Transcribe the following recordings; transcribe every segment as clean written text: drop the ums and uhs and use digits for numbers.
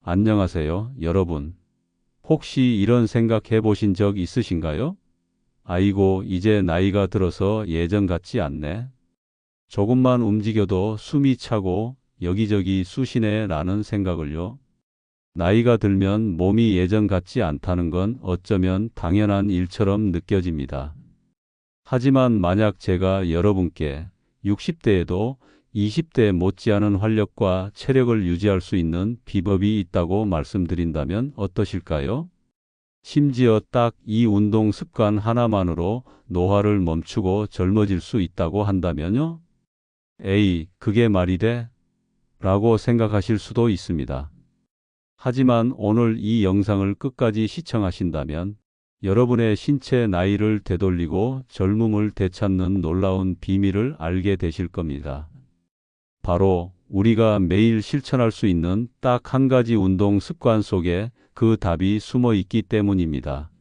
안녕하세요, 여러분. 혹시 이런 생각 해보신 적 있으신가요? 아이고, 이제 나이가 들어서 예전 같지 않네. 조금만 움직여도 숨이 차고 여기저기 쑤시네 라는 생각을요. 나이가 들면 몸이 예전 같지 않다는 건 어쩌면 당연한 일처럼 느껴집니다. 하지만 만약 제가 여러분께 60대에도 20대 못지않은 활력과 체력을 유지할 수 있는 비법이 있다고 말씀드린다면 어떠실까요? 심지어 딱 이 운동 습관 하나만으로 노화를 멈추고 젊어질 수 있다고 한다면요? 에이, 그게 말이 돼? 라고 생각하실 수도 있습니다. 하지만 오늘 이 영상을 끝까지 시청하신다면 여러분의 신체 나이를 되돌리고 젊음을 되찾는 놀라운 비밀을 알게 되실 겁니다. 바로 우리가 매일 실천할 수 있는 딱 한 가지 운동 습관 속에 그 답이 숨어 있기 때문입니다.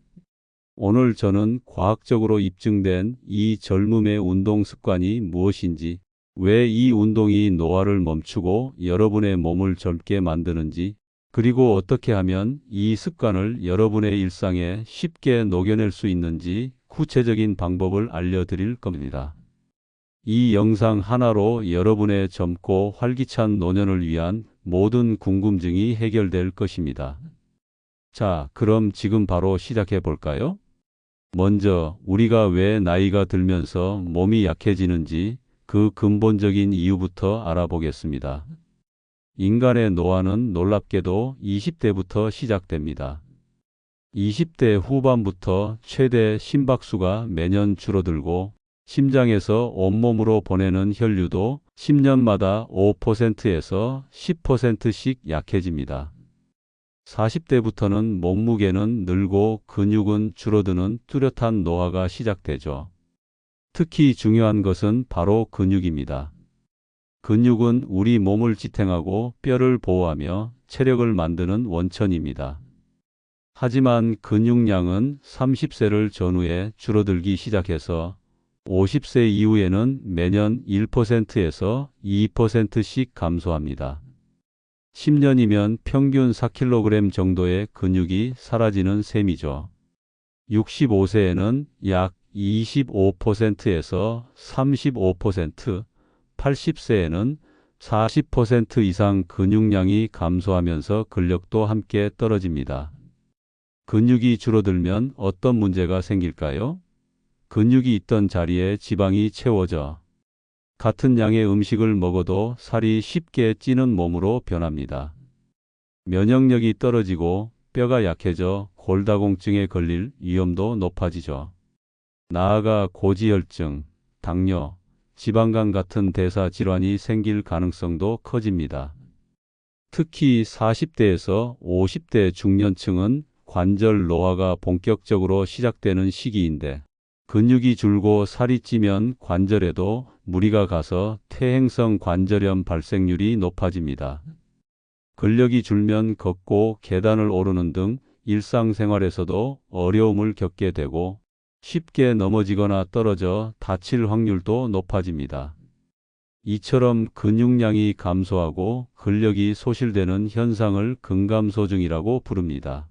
오늘 저는 과학적으로 입증된 이 젊음의 운동 습관이 무엇인지, 왜 이 운동이 노화를 멈추고 여러분의 몸을 젊게 만드는지, 그리고 어떻게 하면 이 습관을 여러분의 일상에 쉽게 녹여낼 수 있는지 구체적인 방법을 알려드릴 겁니다. 이 영상 하나로 여러분의 젊고 활기찬 노년을 위한 모든 궁금증이 해결될 것입니다. 자, 그럼 지금 바로 시작해 볼까요? 먼저 우리가 왜 나이가 들면서 몸이 약해지는지 그 근본적인 이유부터 알아보겠습니다. 인간의 노화는 놀랍게도 20대부터 시작됩니다. 20대 후반부터 최대 심박수가 매년 줄어들고 심장에서 온몸으로 보내는 혈류도 10년마다 5%에서 10%씩 약해집니다. 40대부터는 몸무게는 늘고 근육은 줄어드는 뚜렷한 노화가 시작되죠. 특히 중요한 것은 바로 근육입니다. 근육은 우리 몸을 지탱하고 뼈를 보호하며 체력을 만드는 원천입니다. 하지만 근육량은 30세를 전후에 줄어들기 시작해서 50세 이후에는 매년 1%에서 2%씩 감소합니다. 10년이면 평균 4kg 정도의 근육이 사라지는 셈이죠. 65세에는 약 25%에서 35%, 80세에는 40% 이상 근육량이 감소하면서 근력도 함께 떨어집니다. 근육이 줄어들면 어떤 문제가 생길까요? 근육이 있던 자리에 지방이 채워져 같은 양의 음식을 먹어도 살이 쉽게 찌는 몸으로 변합니다. 면역력이 떨어지고 뼈가 약해져 골다공증에 걸릴 위험도 높아지죠. 나아가 고지혈증, 당뇨, 지방간 같은 대사 질환이 생길 가능성도 커집니다. 특히 40대에서 50대 중년층은 관절 노화가 본격적으로 시작되는 시기인데 근육이 줄고 살이 찌면 관절에도 무리가 가서 퇴행성 관절염 발생률이 높아집니다. 근력이 줄면 걷고 계단을 오르는 등 일상생활에서도 어려움을 겪게 되고 쉽게 넘어지거나 떨어져 다칠 확률도 높아집니다. 이처럼 근육량이 감소하고 근력이 소실되는 현상을 근감소증이라고 부릅니다.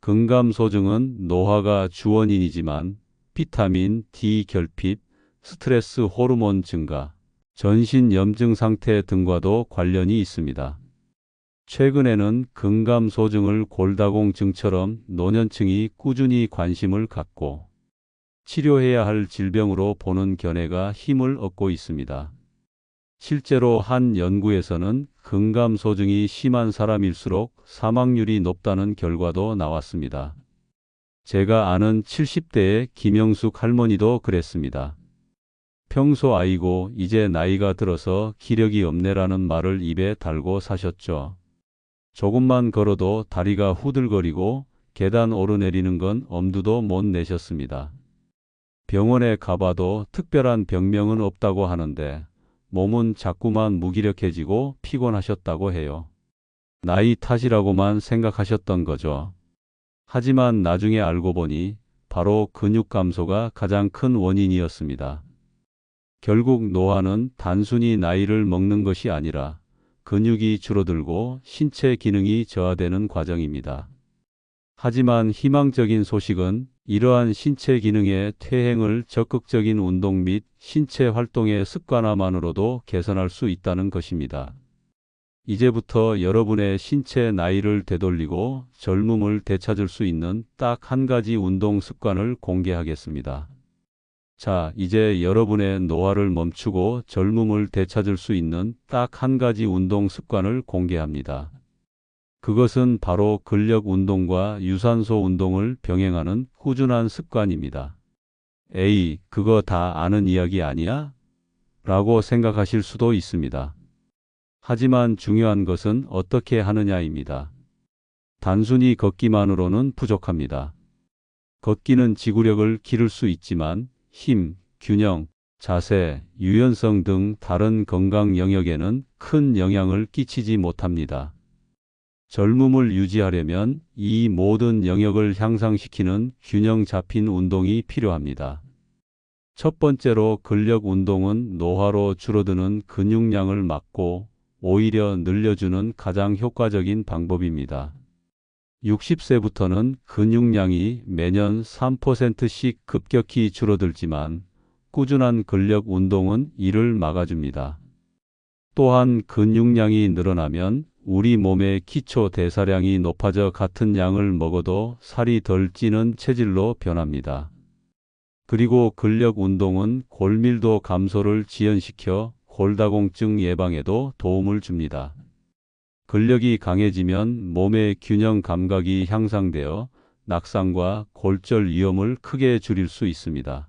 근감소증은 노화가 주원인이지만 비타민 D 결핍, 스트레스 호르몬 증가, 전신 염증 상태 등과도 관련이 있습니다. 최근에는 근감소증을 골다공증처럼 노년층이 꾸준히 관심을 갖고 치료해야 할 질병으로 보는 견해가 힘을 얻고 있습니다. 실제로 한 연구에서는 근감소증이 심한 사람일수록 사망률이 높다는 결과도 나왔습니다. 제가 아는 70대의 김영숙 할머니도 그랬습니다. 평소 아이고 이제 나이가 들어서 기력이 없네라는 말을 입에 달고 사셨죠. 조금만 걸어도 다리가 후들거리고 계단 오르내리는 건 엄두도 못 내셨습니다. 병원에 가봐도 특별한 병명은 없다고 하는데 몸은 자꾸만 무기력해지고 피곤하셨다고 해요. 나이 탓이라고만 생각하셨던 거죠. 하지만 나중에 알고 보니 바로 근육 감소가 가장 큰 원인이었습니다. 결국 노화는 단순히 나이를 먹는 것이 아니라 근육이 줄어들고 신체 기능이 저하되는 과정입니다. 하지만 희망적인 소식은 이러한 신체 기능의 퇴행을 적극적인 운동 및 신체 활동의 습관화만으로도 개선할 수 있다는 것입니다. 이제부터 여러분의 신체 나이를 되돌리고 젊음을 되찾을 수 있는 딱 한 가지 운동 습관을 공개하겠습니다. 자, 이제 여러분의 노화를 멈추고 젊음을 되찾을 수 있는 딱 한 가지 운동 습관을 공개합니다. 그것은 바로 근력 운동과 유산소 운동을 병행하는 꾸준한 습관입니다. 에이, 그거 다 아는 이야기 아니야? 라고 생각하실 수도 있습니다. 하지만 중요한 것은 어떻게 하느냐입니다. 단순히 걷기만으로는 부족합니다. 걷기는 지구력을 기를 수 있지만 힘, 균형, 자세, 유연성 등 다른 건강 영역에는 큰 영향을 끼치지 못합니다. 젊음을 유지하려면 이 모든 영역을 향상시키는 균형 잡힌 운동이 필요합니다. 첫 번째로 근력 운동은 노화로 줄어드는 근육량을 막고 오히려 늘려주는 가장 효과적인 방법입니다. 60세부터는 근육량이 매년 3%씩 급격히 줄어들지만 꾸준한 근력 운동은 이를 막아줍니다. 또한 근육량이 늘어나면 우리 몸의 기초 대사량이 높아져 같은 양을 먹어도 살이 덜 찌는 체질로 변합니다. 그리고 근력 운동은 골밀도 감소를 지연시켜 골다공증 예방에도 도움을 줍니다. 근력이 강해지면 몸의 균형 감각이 향상되어 낙상과 골절 위험을 크게 줄일 수 있습니다.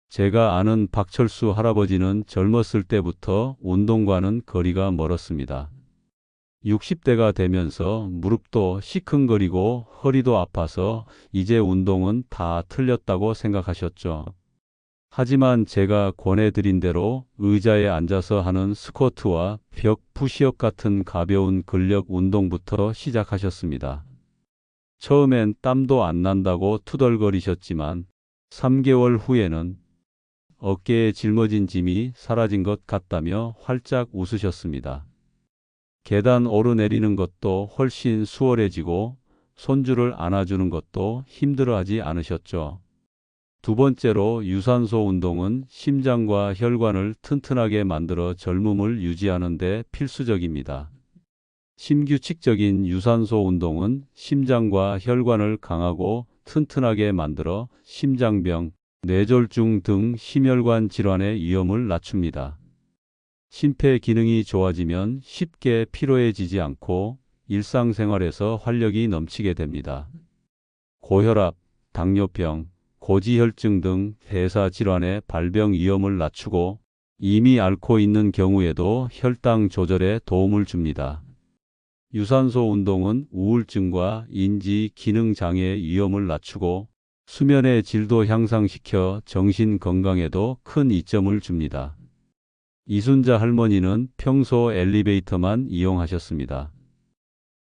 제가 아는 박철수 할아버지는 젊었을 때부터 운동과는 거리가 멀었습니다. 60대가 되면서 무릎도 시큰거리고 허리도 아파서 이제 운동은 다 틀렸다고 생각하셨죠. 하지만 제가 권해드린 대로 의자에 앉아서 하는 스쿼트와 벽 푸시업 같은 가벼운 근력 운동부터 시작하셨습니다. 처음엔 땀도 안 난다고 투덜거리셨지만 3개월 후에는 어깨에 짊어진 짐이 사라진 것 같다며 활짝 웃으셨습니다. 계단 오르내리는 것도 훨씬 수월해지고 손주를 안아주는 것도 힘들어하지 않으셨죠. 두 번째로 유산소 운동은 심장과 혈관을 튼튼하게 만들어 젊음을 유지하는 데 필수적입니다. 심규칙적인 유산소 운동은 심장과 혈관을 강하고 튼튼하게 만들어 심장병, 뇌졸중 등 심혈관 질환의 위험을 낮춥니다. 심폐 기능이 좋아지면 쉽게 피로해지지 않고 일상생활에서 활력이 넘치게 됩니다. 고혈압, 당뇨병, 고지혈증 등 대사질환의 발병 위험을 낮추고 이미 앓고 있는 경우에도 혈당 조절에 도움을 줍니다. 유산소 운동은 우울증과 인지 기능 장애의 위험을 낮추고 수면의 질도 향상시켜 정신 건강에도 큰 이점을 줍니다. 이순자 할머니는 평소 엘리베이터만 이용하셨습니다.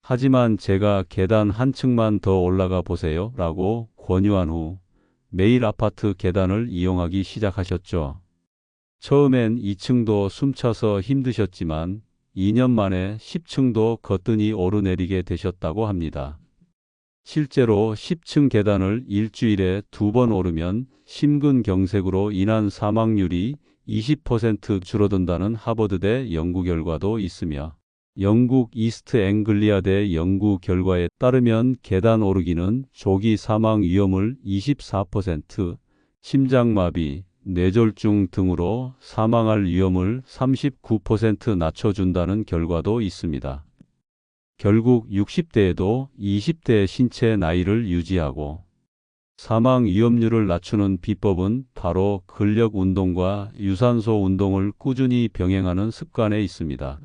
하지만 제가 계단 한 층만 더 올라가 보세요 라고 권유한 후 매일 아파트 계단을 이용하기 시작하셨죠. 처음엔 2층도 숨차서 힘드셨지만 2년 만에 10층도 거뜬히 오르내리게 되셨다고 합니다. 실제로 10층 계단을 일주일에 2번 오르면 심근경색으로 인한 사망률이 20% 줄어든다는 하버드대 연구 결과도 있으며 영국 이스트 앵글리아대 연구 결과에 따르면 계단 오르기는 조기 사망 위험을 24%, 심장마비, 뇌졸중 등으로 사망할 위험을 39% 낮춰준다는 결과도 있습니다. 결국 60대에도 20대의 신체 나이를 유지하고 사망 위험률을 낮추는 비법은 바로 근력 운동과 유산소 운동을 꾸준히 병행하는 습관에 있습니다.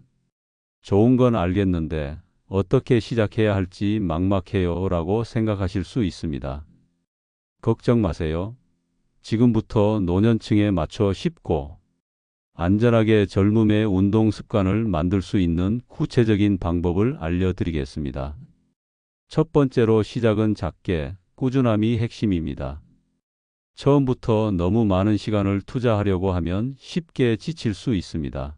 좋은 건 알겠는데 어떻게 시작해야 할지 막막해요 라고 생각하실 수 있습니다. 걱정 마세요. 지금부터 노년층에 맞춰 쉽고 안전하게 젊음의 운동 습관을 만들 수 있는 구체적인 방법을 알려드리겠습니다. 첫 번째로 시작은 작게, 꾸준함이 핵심입니다. 처음부터 너무 많은 시간을 투자하려고 하면 쉽게 지칠 수 있습니다.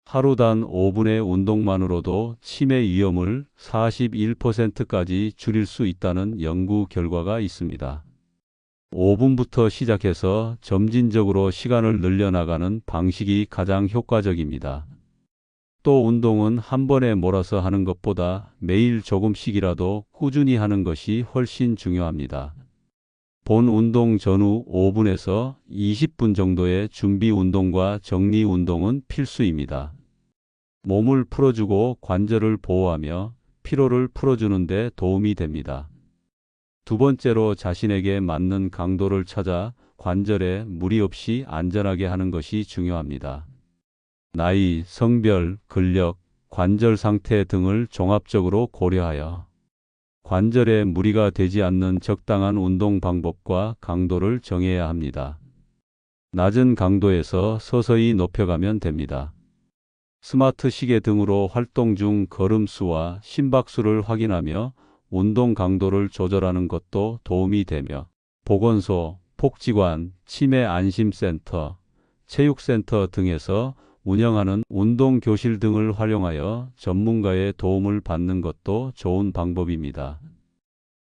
하루 단 5분의 운동만으로도 치매 위험을 41%까지 줄일 수 있다는 연구 결과가 있습니다. 5분부터 시작해서 점진적으로 시간을 늘려나가는 방식이 가장 효과적입니다. 또 운동은 한 번에 몰아서 하는 것보다 매일 조금씩이라도 꾸준히 하는 것이 훨씬 중요합니다. 본 운동 전후 5분에서 20분 정도의 준비 운동과 정리 운동은 필수입니다. 몸을 풀어주고 관절을 보호하며 피로를 풀어주는 데 도움이 됩니다. 두 번째로 자신에게 맞는 강도를 찾아 관절에 무리 없이 안전하게 하는 것이 중요합니다. 나이, 성별, 근력, 관절 상태 등을 종합적으로 고려하여 관절에 무리가 되지 않는 적당한 운동 방법과 강도를 정해야 합니다. 낮은 강도에서 서서히 높여가면 됩니다. 스마트 시계 등으로 활동 중 걸음수와 심박수를 확인하며 운동 강도를 조절하는 것도 도움이 되며 보건소, 복지관, 치매 안심센터, 체육센터 등에서 운영하는 운동교실 등을 활용하여 전문가의 도움을 받는 것도 좋은 방법입니다.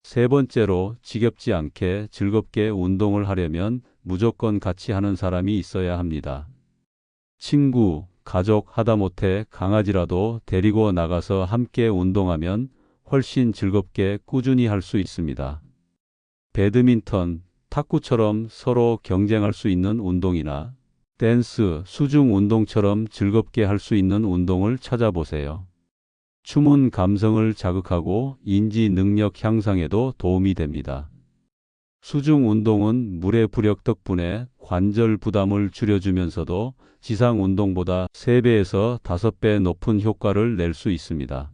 세 번째로 지겹지 않게 즐겁게 운동을 하려면 무조건 같이 하는 사람이 있어야 합니다. 친구, 가족, 하다못해 강아지라도 데리고 나가서 함께 운동하면 훨씬 즐겁게 꾸준히 할 수 있습니다. 배드민턴, 탁구처럼 서로 경쟁할 수 있는 운동이나 댄스, 수중 운동처럼 즐겁게 할 수 있는 운동을 찾아보세요. 춤은 감성을 자극하고 인지 능력 향상에도 도움이 됩니다. 수중 운동은 물의 부력 덕분에 관절 부담을 줄여주면서도 지상 운동보다 3배에서 5배 높은 효과를 낼 수 있습니다.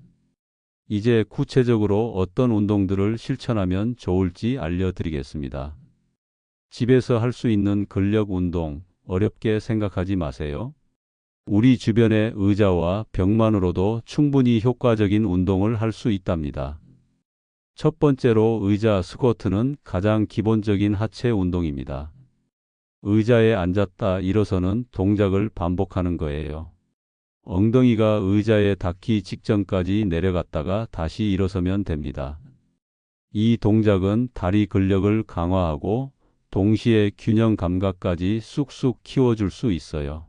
이제 구체적으로 어떤 운동들을 실천하면 좋을지 알려드리겠습니다. 집에서 할 수 있는 근력 운동, 어렵게 생각하지 마세요. 우리 주변의 의자와 벽만으로도 충분히 효과적인 운동을 할 수 있답니다. 첫 번째로 의자 스쿼트는 가장 기본적인 하체 운동입니다. 의자에 앉았다 일어서는 동작을 반복하는 거예요. 엉덩이가 의자에 닿기 직전까지 내려갔다가 다시 일어서면 됩니다. 이 동작은 다리 근력을 강화하고 동시에 균형 감각까지 쑥쑥 키워줄 수 있어요.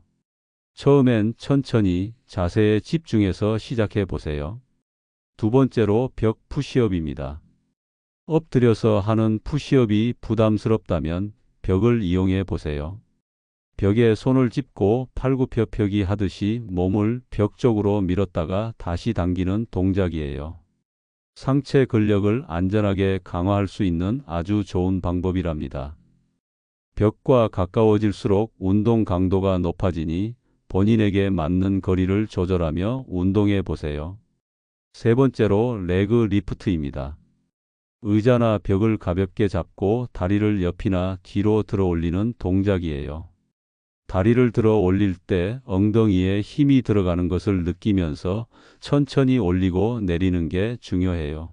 처음엔 천천히 자세에 집중해서 시작해 보세요. 두 번째로 벽 푸시업입니다. 엎드려서 하는 푸시업이 부담스럽다면 벽을 이용해 보세요. 벽에 손을 짚고 팔굽혀펴기 하듯이 몸을 벽 쪽으로 밀었다가 다시 당기는 동작이에요. 상체 근력을 안전하게 강화할 수 있는 아주 좋은 방법이랍니다. 벽과 가까워질수록 운동 강도가 높아지니 본인에게 맞는 거리를 조절하며 운동해 보세요. 세 번째로 레그 리프트입니다. 의자나 벽을 가볍게 잡고 다리를 옆이나 뒤로 들어 올리는 동작이에요. 다리를 들어 올릴 때 엉덩이에 힘이 들어가는 것을 느끼면서 천천히 올리고 내리는 게 중요해요.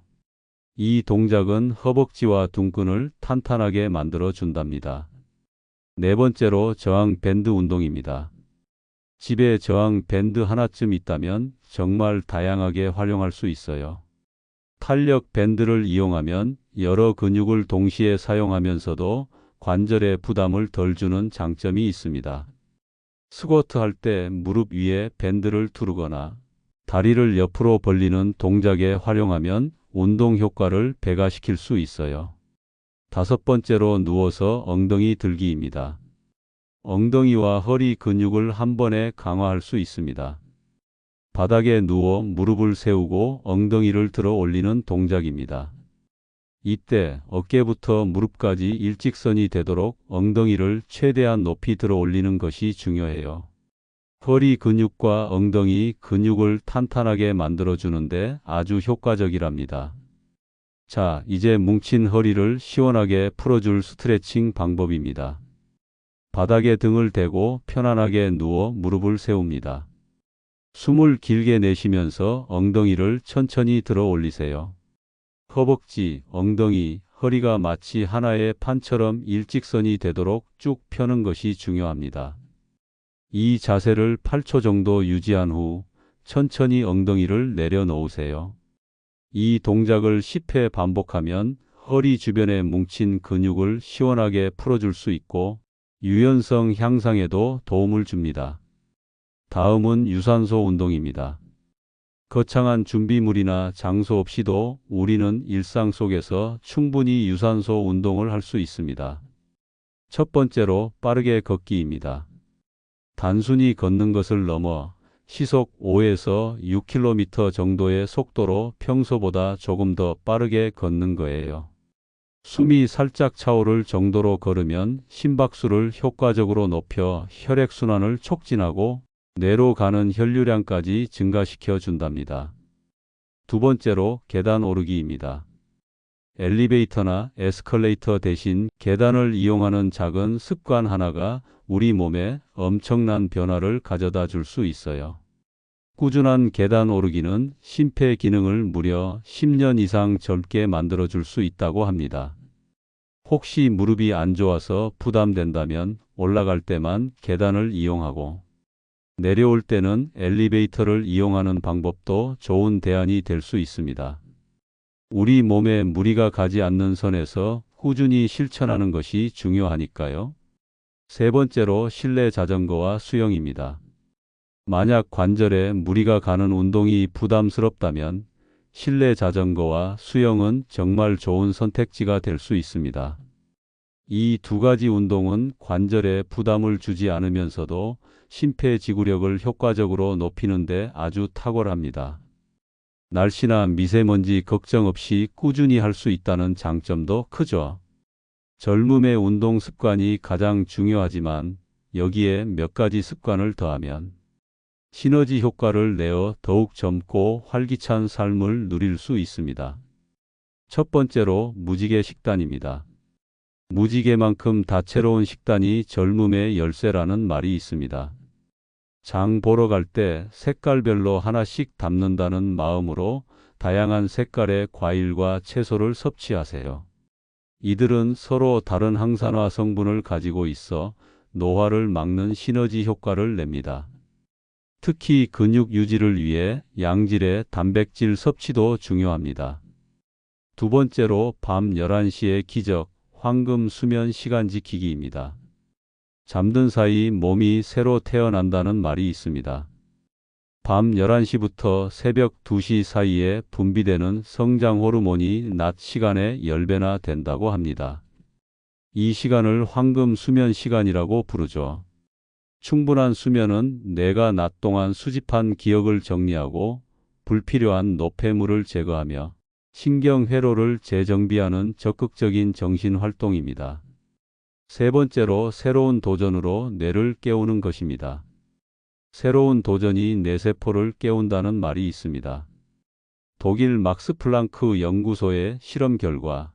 이 동작은 허벅지와 둔근을 탄탄하게 만들어 준답니다. 네 번째로 저항 밴드 운동입니다. 집에 저항 밴드 하나쯤 있다면 정말 다양하게 활용할 수 있어요. 탄력 밴드를 이용하면 여러 근육을 동시에 사용하면서도 관절에 부담을 덜 주는 장점이 있습니다. 스쿼트 할 때 무릎 위에 밴드를 두르거나 다리를 옆으로 벌리는 동작에 활용하면 운동 효과를 배가시킬 수 있어요. 다섯 번째로 누워서 엉덩이 들기입니다. 엉덩이와 허리 근육을 한 번에 강화할 수 있습니다. 바닥에 누워 무릎을 세우고 엉덩이를 들어 올리는 동작입니다. 이때 어깨부터 무릎까지 일직선이 되도록 엉덩이를 최대한 높이 들어 올리는 것이 중요해요. 허리 근육과 엉덩이 근육을 탄탄하게 만들어주는데 아주 효과적이랍니다. 자, 이제 뭉친 허리를 시원하게 풀어줄 스트레칭 방법입니다. 바닥에 등을 대고 편안하게 누워 무릎을 세웁니다. 숨을 길게 내쉬면서 엉덩이를 천천히 들어 올리세요. 허벅지, 엉덩이, 허리가 마치 하나의 판처럼 일직선이 되도록 쭉 펴는 것이 중요합니다. 이 자세를 8초 정도 유지한 후 천천히 엉덩이를 내려놓으세요. 이 동작을 10회 반복하면 허리 주변에 뭉친 근육을 시원하게 풀어줄 수 있고 유연성 향상에도 도움을 줍니다. 다음은 유산소 운동입니다. 거창한 준비물이나 장소 없이도 우리는 일상 속에서 충분히 유산소 운동을 할 수 있습니다. 첫 번째로 빠르게 걷기입니다. 단순히 걷는 것을 넘어 시속 5에서 6km 정도의 속도로 평소보다 조금 더 빠르게 걷는 거예요. 숨이 살짝 차오를 정도로 걸으면 심박수를 효과적으로 높여 혈액순환을 촉진하고 뇌로 가는 혈류량까지 증가시켜 준답니다. 두 번째로 계단 오르기입니다. 엘리베이터나 에스컬레이터 대신 계단을 이용하는 작은 습관 하나가 우리 몸에 엄청난 변화를 가져다 줄 수 있어요. 꾸준한 계단 오르기는 심폐 기능을 무려 10년 이상 젊게 만들어 줄 수 있다고 합니다. 혹시 무릎이 안 좋아서 부담된다면 올라갈 때만 계단을 이용하고 내려올 때는 엘리베이터를 이용하는 방법도 좋은 대안이 될 수 있습니다. 우리 몸에 무리가 가지 않는 선에서 꾸준히 실천하는 것이 중요하니까요. 세 번째로 실내 자전거와 수영입니다. 만약 관절에 무리가 가는 운동이 부담스럽다면 실내 자전거와 수영은 정말 좋은 선택지가 될 수 있습니다. 이 두 가지 운동은 관절에 부담을 주지 않으면서도 심폐지구력을 효과적으로 높이는 데 아주 탁월합니다. 날씨나 미세먼지 걱정 없이 꾸준히 할 수 있다는 장점도 크죠. 젊음의 운동 습관이 가장 중요하지만 여기에 몇 가지 습관을 더하면 시너지 효과를 내어 더욱 젊고 활기찬 삶을 누릴 수 있습니다. 첫 번째로 무지개 식단입니다. 무지개만큼 다채로운 식단이 젊음의 열쇠라는 말이 있습니다. 장 보러 갈 때 색깔별로 하나씩 담는다는 마음으로 다양한 색깔의 과일과 채소를 섭취하세요. 이들은 서로 다른 항산화 성분을 가지고 있어 노화를 막는 시너지 효과를 냅니다. 특히 근육 유지를 위해 양질의 단백질 섭취도 중요합니다. 두 번째로 밤 11시의 기적, 황금 수면 시간 지키기입니다. 잠든 사이 몸이 새로 태어난다는 말이 있습니다. 밤 11시부터 새벽 2시 사이에 분비되는 성장 호르몬이 낮 시간의 10배나 된다고 합니다. 이 시간을 황금 수면 시간이라고 부르죠. 충분한 수면은 뇌가 낮 동안 수집한 기억을 정리하고 불필요한 노폐물을 제거하며 신경 회로를 재정비하는 적극적인 정신 활동입니다. 세 번째로 새로운 도전으로 뇌를 깨우는 것입니다. 새로운 도전이 뇌세포를 깨운다는 말이 있습니다. 독일 막스 플랑크 연구소의 실험 결과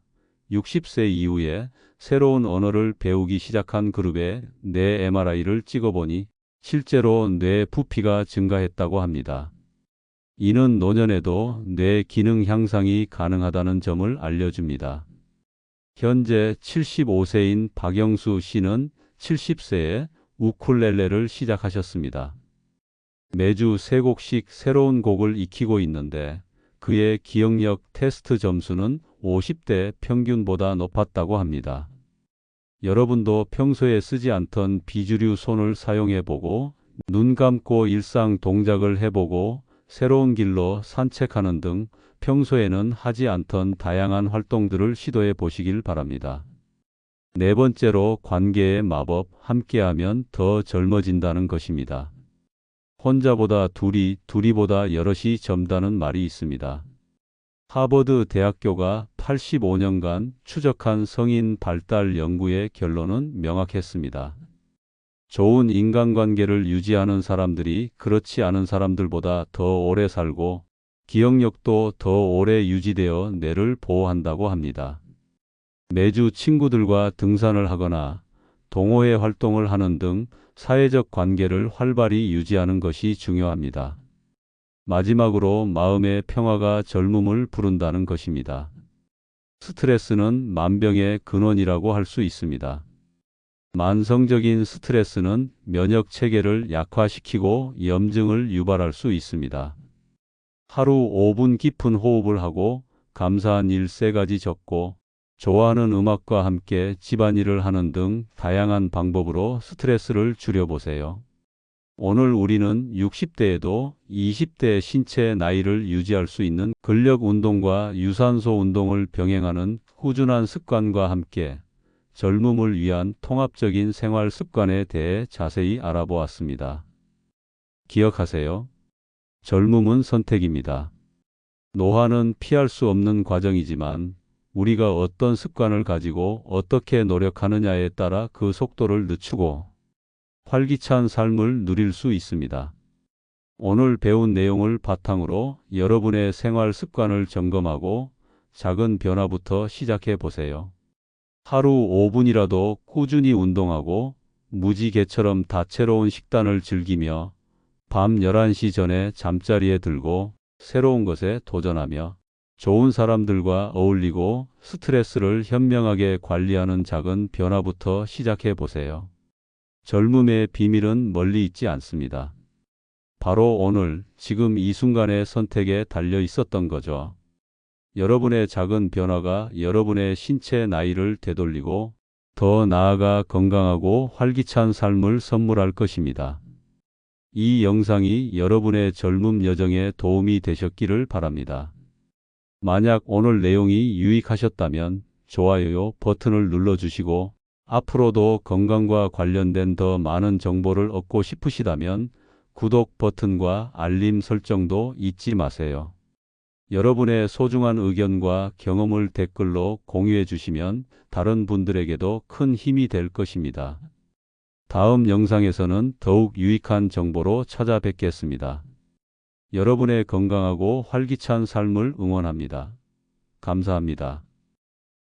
60세 이후에 새로운 언어를 배우기 시작한 그룹의 뇌 MRI를 찍어보니 실제로 뇌 부피가 증가했다고 합니다. 이는 노년에도 뇌 기능 향상이 가능하다는 점을 알려줍니다. 현재 75세인 박영수 씨는 70세에 우쿨렐레를 시작하셨습니다. 매주 3곡씩 새로운 곡을 익히고 있는데 그의 기억력 테스트 점수는 50대 평균보다 높았다고 합니다. 여러분도 평소에 쓰지 않던 비주류 손을 사용해보고 눈 감고 일상 동작을 해보고 새로운 길로 산책하는 등 평소에는 하지 않던 다양한 활동들을 시도해 보시길 바랍니다. 네 번째로 관계의 마법, 함께하면 더 젊어진다는 것입니다. 혼자보다 둘이, 둘이보다 여럿이 젊다는 말이 있습니다. 하버드 대학교가 85년간 추적한 성인 발달 연구의 결론은 명확했습니다. 좋은 인간관계를 유지하는 사람들이 그렇지 않은 사람들보다 더 오래 살고 기억력도 더 오래 유지되어 뇌를 보호한다고 합니다. 매주 친구들과 등산을 하거나 동호회 활동을 하는 등 사회적 관계를 활발히 유지하는 것이 중요합니다. 마지막으로 마음의 평화가 젊음을 부른다는 것입니다. 스트레스는 만병의 근원이라고 할 수 있습니다. 만성적인 스트레스는 면역 체계를 약화시키고 염증을 유발할 수 있습니다. 하루 5분 깊은 호흡을 하고 감사한 일 3가지 적고 좋아하는 음악과 함께 집안일을 하는 등 다양한 방법으로 스트레스를 줄여보세요. 오늘 우리는 60대에도 20대의 신체 나이를 유지할 수 있는 근력 운동과 유산소 운동을 병행하는 꾸준한 습관과 함께 젊음을 위한 통합적인 생활 습관에 대해 자세히 알아보았습니다. 기억하세요. 젊음은 선택입니다. 노화는 피할 수 없는 과정이지만 우리가 어떤 습관을 가지고 어떻게 노력하느냐에 따라 그 속도를 늦추고 활기찬 삶을 누릴 수 있습니다. 오늘 배운 내용을 바탕으로 여러분의 생활 습관을 점검하고 작은 변화부터 시작해 보세요. 하루 5분이라도 꾸준히 운동하고 무지개처럼 다채로운 식단을 즐기며 밤 11시 전에 잠자리에 들고 새로운 것에 도전하며 좋은 사람들과 어울리고 스트레스를 현명하게 관리하는 작은 변화부터 시작해 보세요. 젊음의 비밀은 멀리 있지 않습니다. 바로 오늘, 지금 이 순간의 선택에 달려 있었던 거죠. 여러분의 작은 변화가 여러분의 신체 나이를 되돌리고 더 나아가 건강하고 활기찬 삶을 선물할 것입니다. 이 영상이 여러분의 젊음 여정에 도움이 되셨기를 바랍니다. 만약 오늘 내용이 유익하셨다면 좋아요 버튼을 눌러주시고 앞으로도 건강과 관련된 더 많은 정보를 얻고 싶으시다면 구독 버튼과 알림 설정도 잊지 마세요. 여러분의 소중한 의견과 경험을 댓글로 공유해 주시면 다른 분들에게도 큰 힘이 될 것입니다. 다음 영상에서는 더욱 유익한 정보로 찾아뵙겠습니다. 여러분의 건강하고 활기찬 삶을 응원합니다. 감사합니다.